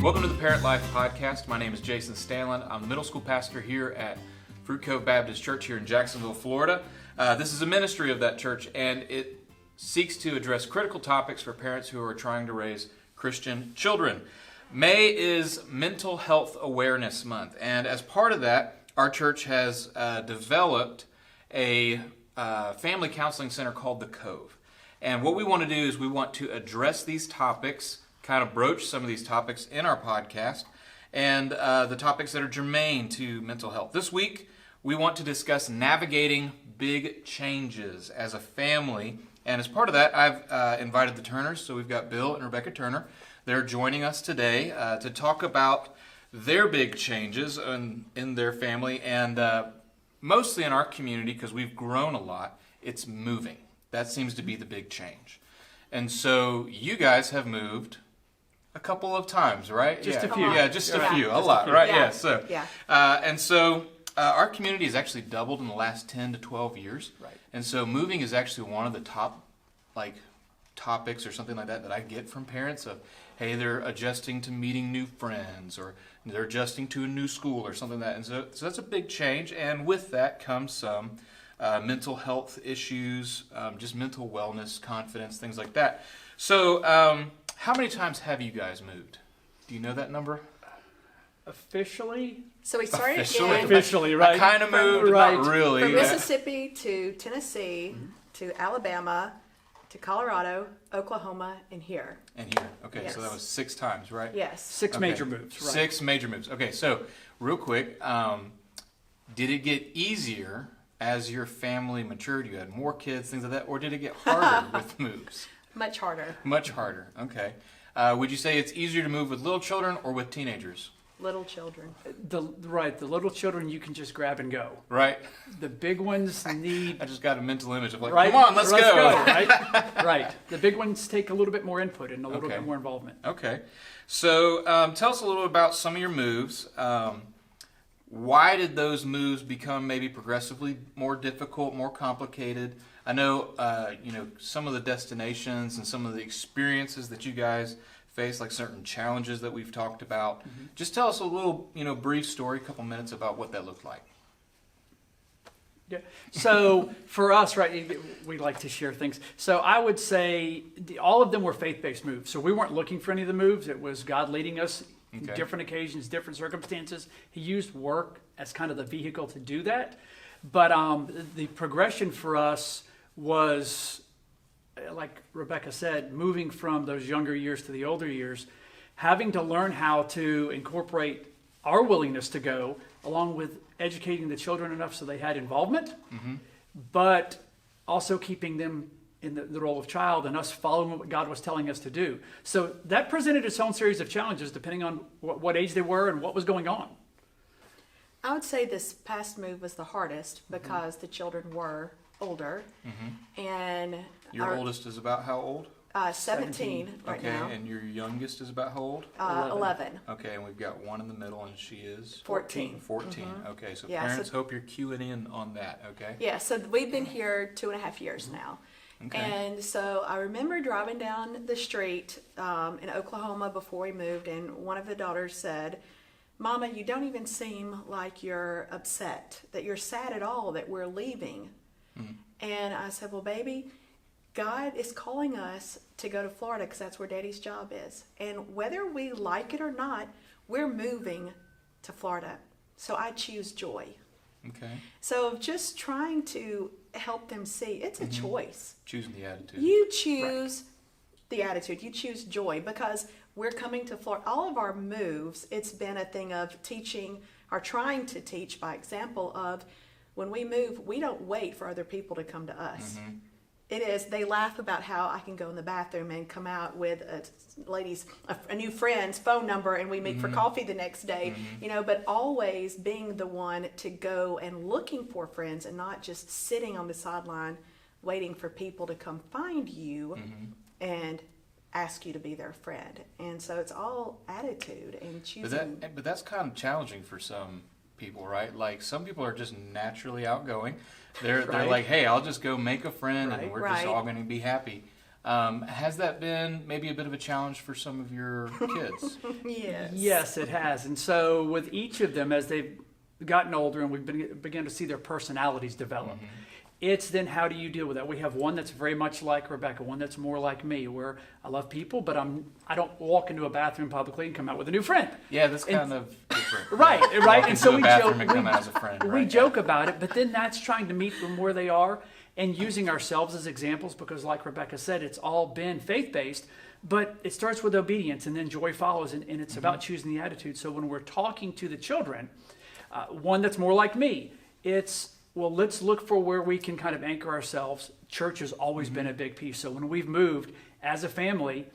Welcome to the ParentLife Podcast. My name is Jason Stanland. I'm the middle school pastor here at Fruit Cove Baptist Church here in Jacksonville, Florida. This is a ministry of that church, and it seeks to address critical topics for parents who are trying to raise Christian children. May is Mental Health Awareness Month, and as part of that, our church has developed a family counseling center called The Cove. And what we want to do is we want to address these topics, kind of broach some of these topics in our podcast, and the topics that are germane to mental health. This week, we want to discuss navigating big changes as a family. And as part of that, I've invited the Turners. So we've got Bill and Rebecca Turner. They're joining us today to talk about their big changes in their family, and mostly in our community, because we've grown a lot, it's moving. That seems to be the big change. And so you guys have moved a couple of times, right? Just a few. Yeah, just a few. A lot, right? Yeah. So, Yeah. And so our community has actually doubled in the last 10 to 12 years. Right. And so moving is actually one of the top, topics or something like that I get from parents of, hey, they're adjusting to meeting new friends, or they're adjusting to a new school or something like that. And so that's a big change. And with that comes some mental health issues, just mental wellness, confidence, things like that. So how many times have you guys moved? Do you know that number? Officially? So we started Officially, right? I kind of moved, right. not really. from Mississippi to Tennessee to Alabama to Colorado, Oklahoma, and here. And here. Okay, Yes. so that was 6 times, right? Yes. Six Okay. major moves, right? 6 major moves. Okay, so real quick, did it get easier as your family matured? You had more kids, things like that, or did it get harder with moves? Much harder. Much harder. Okay. Would you say it's easier to move with little children or with teenagers? Little children. The little children you can just grab and go. Right. The big ones need... I just got a mental image of right, come on, let's go. Right? Right. The big ones take a little bit more input and a little bit more involvement. Okay. So tell us a little about some of your moves. Why did those moves become maybe progressively more difficult, more complicated? I know, some of the destinations and some of the experiences that you guys face, like certain challenges that we've talked about. Mm-hmm. Just tell us a little, brief story, a couple minutes about what that looked like. Yeah. So for us, right, we like to share things. So I would say all of them were faith-based moves. So we weren't looking for any of the moves. It was God leading us in different occasions, different circumstances. He used work as kind of the vehicle to do that. But the progression for us was, like Rebecca said, moving from those younger years to the older years, having to learn how to incorporate our willingness to go, along with educating the children enough so they had involvement, but also keeping them in the role of child and us following what God was telling us to do. So that presented its own series of challenges depending on what age they were and what was going on. I would say this past move was the hardest because the children were older. And Your oldest is about how old? 17 right now. And your youngest is about how old? 11. Okay, and we've got one in the middle, and she is? 14. 14. Okay, so Yeah, parents, hope you're queuing in on that, okay? Yeah, so we've been here 2.5 years now. Okay. And so I remember driving down the street in Oklahoma before we moved, and one of the daughters said, "Mama, you don't even seem like you're upset, that you're sad at all that we're leaving." And I said, "Well, baby, God is calling us to go to Florida because that's where Daddy's job is. And whether we like it or not, we're moving to Florida. So I choose joy." Okay. So just trying to help them see it's a choice. Choosing the attitude. You choose the attitude. You choose joy, because we're coming to Florida. All of our moves, it's been a thing of teaching or trying to teach by example of when we move, we don't wait for other people to come to us. It is, they laugh about how I can go in the bathroom and come out with a new friend's phone number and we meet for coffee the next day, but always being the one to go and looking for friends and not just sitting on the sideline waiting for people to come find you and ask you to be their friend. And so it's all attitude and choosing. But that's kind of challenging for some people, right? Like some people are just naturally outgoing. They're like, hey, I'll just go make a friend and we're just all going to be happy. Has that been maybe a bit of a challenge for some of your kids? Yes. Yes, it has. And so with each of them, as they've gotten older and we've begun to see their personalities develop, it's then how do you deal with that? We have one that's very much like Rebecca, one that's more like me, where I love people, but I don't walk into a bathroom publicly and come out with a new friend. Yeah, that's kind of different. Right, Yeah. right. Walk And so into a we bathroom joke. and come out as a friend. We Right? joke about it, but then that's trying to meet them where they are and using ourselves as examples because, like Rebecca said, it's all been faith-based, but it starts with obedience and then joy follows, and it's about choosing the attitude. So when we're talking to the children, one that's more like me, it's, well, let's look for where we can kind of anchor ourselves. Church has always been a big piece. So when we've moved as a family,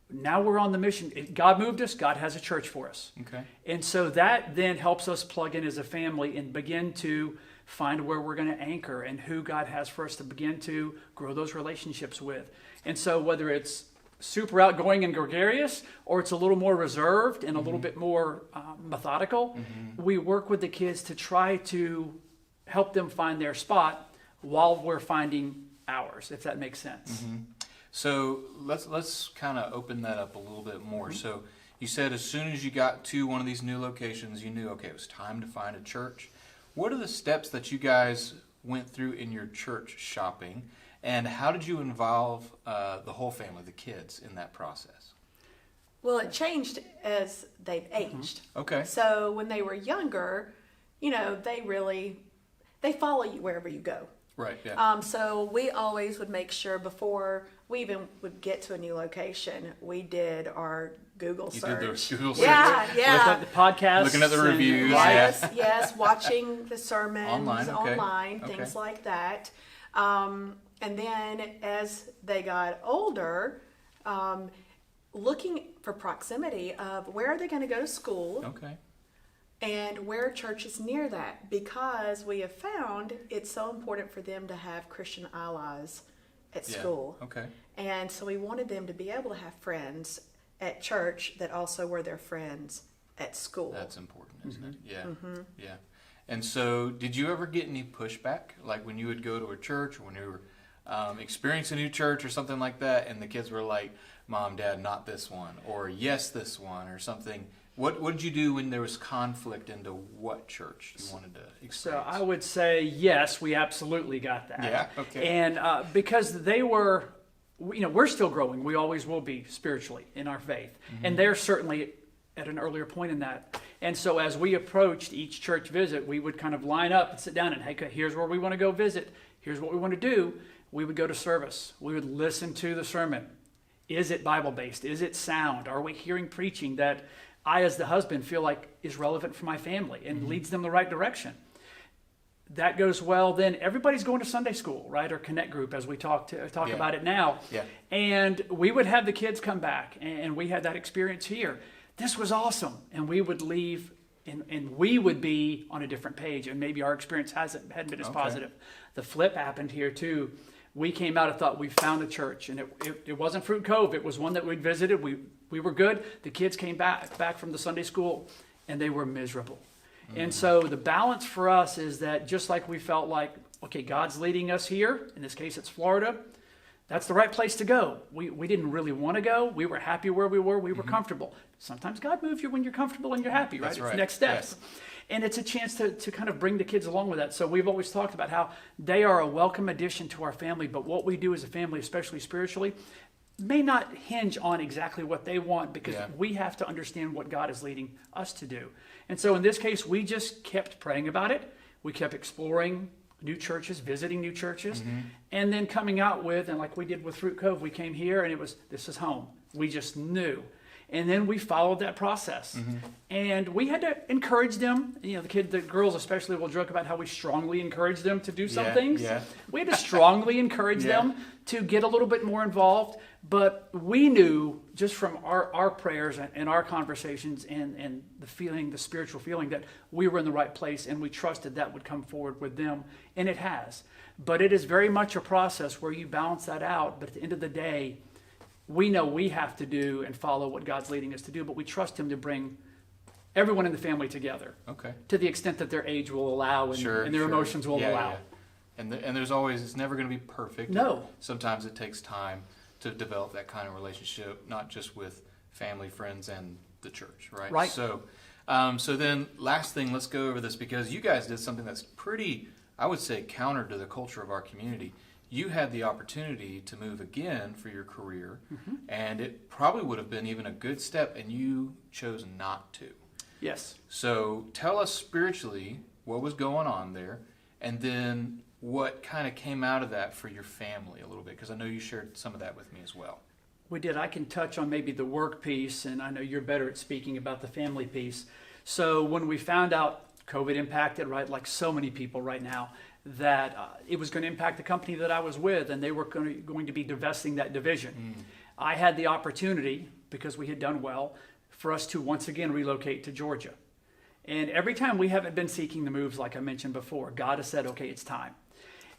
now we're on the mission. God moved us. God has a church for us. Okay. And so that then helps us plug in as a family and begin to find where we're going to anchor and who God has for us to begin to grow those relationships with. And so whether it's super outgoing and gregarious or it's a little more reserved and a little bit more methodical, we work with the kids to try to help them find their spot while we're finding ours, if that makes sense. So let's kind of open that up a little bit more. So you said as soon as you got to one of these new locations, you knew, okay, it was time to find a church. What are the steps that you guys went through in your church shopping, and how did you involve the whole family, the kids, in that process? Well, it changed as they've aged. Okay. So when they were younger, they follow you wherever you go. Right, yeah. So we always would make sure before we even would get to a new location, we did our Google You search. did the Google search. Yeah, Look yeah. at the podcasts. Looking at the and- reviews. Yes, yes, watching the sermons Online, okay. things Okay. like that. And then as they got older, looking for proximity of where are they going to go to school Okay. and where are churches near that, because we have found it's so important for them to have Christian allies at Yeah. school. Okay. And so we wanted them to be able to have friends at church that also were their friends at school. That's important, isn't it? Yeah. Yeah. And so did you ever get any pushback? Like when you would go to a church or when you were experiencing a new church or something like that, and the kids were like, Mom, Dad, not this one, or yes, this one, or something. What did you do when there was conflict into what church you wanted to experience? So I would say yes, we absolutely got that. Yeah, okay. And because they were, we're still growing. We always will be spiritually in our faith. And they're certainly at an earlier point in that. And so as we approached each church visit, we would kind of line up and sit down and, hey, here's where we want to go visit. Here's what we want to do. We would go to service. We would listen to the sermon. Is it Bible-based? Is it sound? Are we hearing preaching that I, as the husband, feel like is relevant for my family and leads them the right direction? That goes well. Then everybody's going to Sunday school, right? Or Connect Group, as we talk Yeah. about it now. Yeah. And we would have the kids come back, and we had that experience here. This was awesome. And we would leave, and we would be on a different page, and maybe our experience hadn't been as Okay. positive. The flip happened here, too. We came out and thought we found a church, and it wasn't Fruit Cove. It was one that we'd visited. We were good. The kids came back from the Sunday school, and they were miserable. And so the balance for us is that just like we felt like, okay, God's leading us here, in this case it's Florida, that's the right place to go. We didn't really want to go. We were happy where we were. We were comfortable. Sometimes God moves you when you're comfortable and you're happy, right? That's It's right. next steps. Yes. And it's a chance to kind of bring the kids along with that. So we've always talked about how they are a welcome addition to our family, but what we do as a family, especially spiritually, may not hinge on exactly what they want, because Yeah. we have to understand what God is leading us to do. And so in this case, we just kept praying about it. We kept exploring new churches, visiting new churches, and then coming out with, and like we did with Fruit Cove, we came here and this is home. We just knew. And then we followed that process. And we had to encourage them. The girls especially will joke about how we strongly encourage them to do some things. Yeah. We had to strongly encourage them to get a little bit more involved. But we knew just from our prayers and our conversations and the spiritual feeling, that we were in the right place, and we trusted that would come forward with them. And it has. But it is very much a process where you balance that out. But at the end of the day, we know we have to do and follow what God's leading us to do, but we trust Him to bring everyone in the family together Okay. to the extent that their age will allow and their emotions will allow. Yeah. And there's always, it's never going to be perfect. No. Sometimes it takes time to develop that kind of relationship, not just with family, friends, and the church, right? Right. So, so then last thing, let's go over this because you guys did something that's pretty, I would say, counter to the culture of our community. You had the opportunity to move again for your career, and it probably would have been even a good step, and you chose not to. Yes. So tell us spiritually what was going on there, and then what kind of came out of that for your family a little bit, because I know you shared some of that with me as well. We did. I can touch on maybe the work piece, and I know you're better at speaking about the family piece. So when we found out COVID impacted, right, like so many people right now, that it was going to impact the company that I was with, and they were going to be divesting that division. I had the opportunity, because we had done well, for us to once again relocate to Georgia. And every time we haven't been seeking the moves, like I mentioned before, God has said, okay, it's time.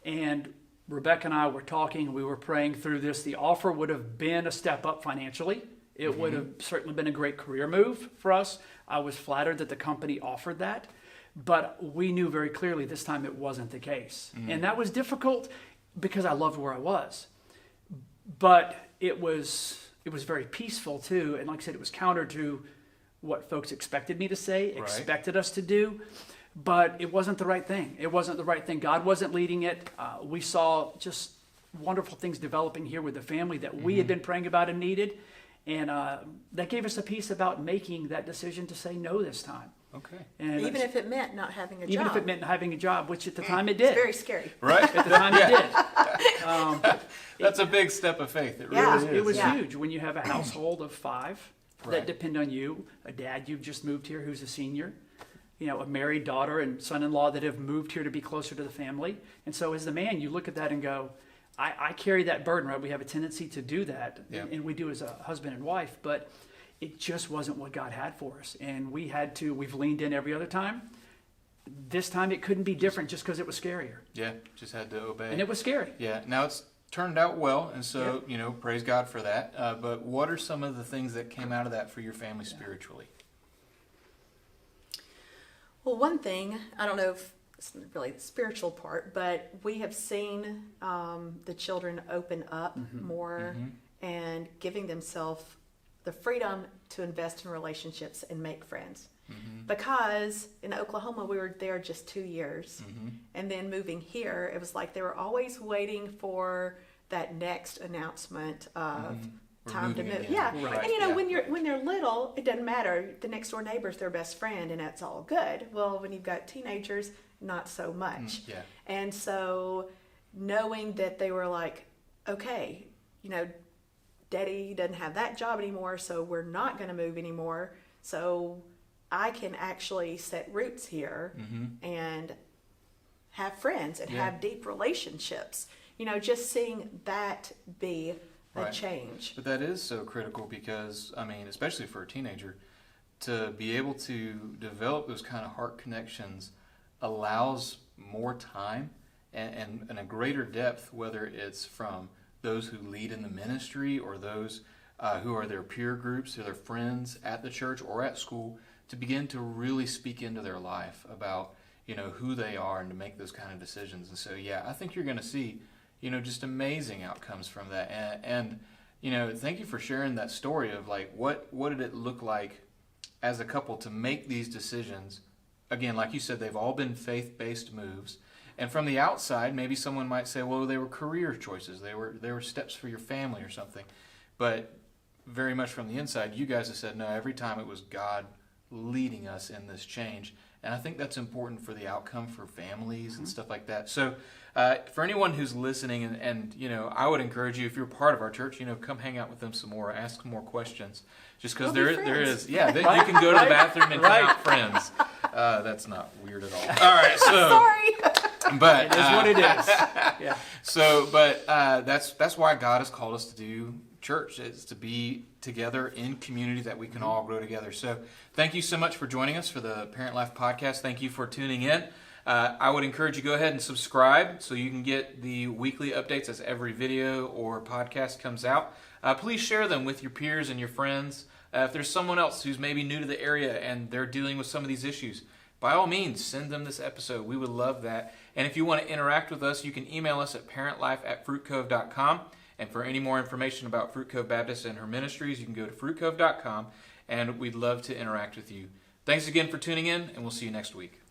And Rebecca and I were talking, we were praying through this. The offer would have been a step up financially. It would have certainly been a great career move for us. I was flattered that the company offered that. But we knew very clearly this time it wasn't the case. And that was difficult because I loved where I was. But it was very peaceful too. And like I said, it was counter to what folks expected me to say, expected us to do. But it wasn't the right thing. It wasn't the right thing. God wasn't leading it. We saw just wonderful things developing here with the family that we had been praying about and needed. And that gave us a peace about making that decision to say no this time. Okay. And Even if it meant not having a job. even if it meant having a job, which at the time it did. It's very scary. Right? At the time it did. That's a big step of faith. It really is. It was Yeah. huge when you have a household of 5 Right. that depend on you, a dad you've just moved here who's a senior, a married daughter and son-in-law that have moved here to be closer to the family. And so as the man, you look at that and go, I carry that burden, right? We have a tendency to do that, and we do as a husband and wife, but it just wasn't what God had for us. And we've leaned in every other time. This time it couldn't be different just because it was scarier. Yeah, just had to obey. And it was scary. Yeah, now it's turned out well, and so, praise God for that. But what are some of the things that came out of that for your family spiritually? Well, one thing, I don't know if it's really the spiritual part, but we have seen the children open up more and giving themselves the freedom to invest in relationships and make friends. Because in Oklahoma, we were there just 2 years. And then moving here, it was like they were always waiting for that next announcement of time to move. again. Yeah. Right. And when they're little, it doesn't matter. The next door neighbor's their best friend, and that's all good. Well, when you've got teenagers, not so much. Yeah. And so knowing that they were like, okay, Daddy doesn't have that job anymore, so we're not going to move anymore. So I can actually set roots here and have friends and have deep relationships. Just seeing that be a change. But that is so critical because, especially for a teenager, to be able to develop those kind of heart connections allows more time and a greater depth, whether it's from those who lead in the ministry or those who are their peer groups or their friends at the church or at school, to begin to really speak into their life about, who they are and to make those kind of decisions. And so, I think you're going to see, just amazing outcomes from that. And thank you for sharing that story of like, what did it look like as a couple to make these decisions? Again, like you said, they've all been faith-based moves. And from the outside, maybe someone might say, well, they were career choices. They were steps for your family or something. But very much from the inside, you guys have said, no, every time it was God leading us in this change. And I think that's important for the outcome for families and stuff like that. So for anyone who's listening, and I would encourage you, if you're part of our church, come hang out with them some more, ask some more questions. Just because there is, you can go to the bathroom and come out friends. That's not weird at all. All right, so Sorry. But It is what it is. Yeah. So, but that's why God has called us to do church, is to be together in community that we can all grow together. So thank you so much for joining us for the Parent Life Podcast. Thank you for tuning in. I would encourage you to go ahead and subscribe so you can get the weekly updates as every video or podcast comes out. Please share them with your peers and your friends. If there's someone else who's maybe new to the area and they're dealing with some of these issues, by all means, send them this episode. We would love that. And if you want to interact with us, you can email us at parentlife@fruitcove.com. And for any more information about Fruit Cove Baptist and her ministries, you can go to fruitcove.com, and we'd love to interact with you. Thanks again for tuning in, and we'll see you next week.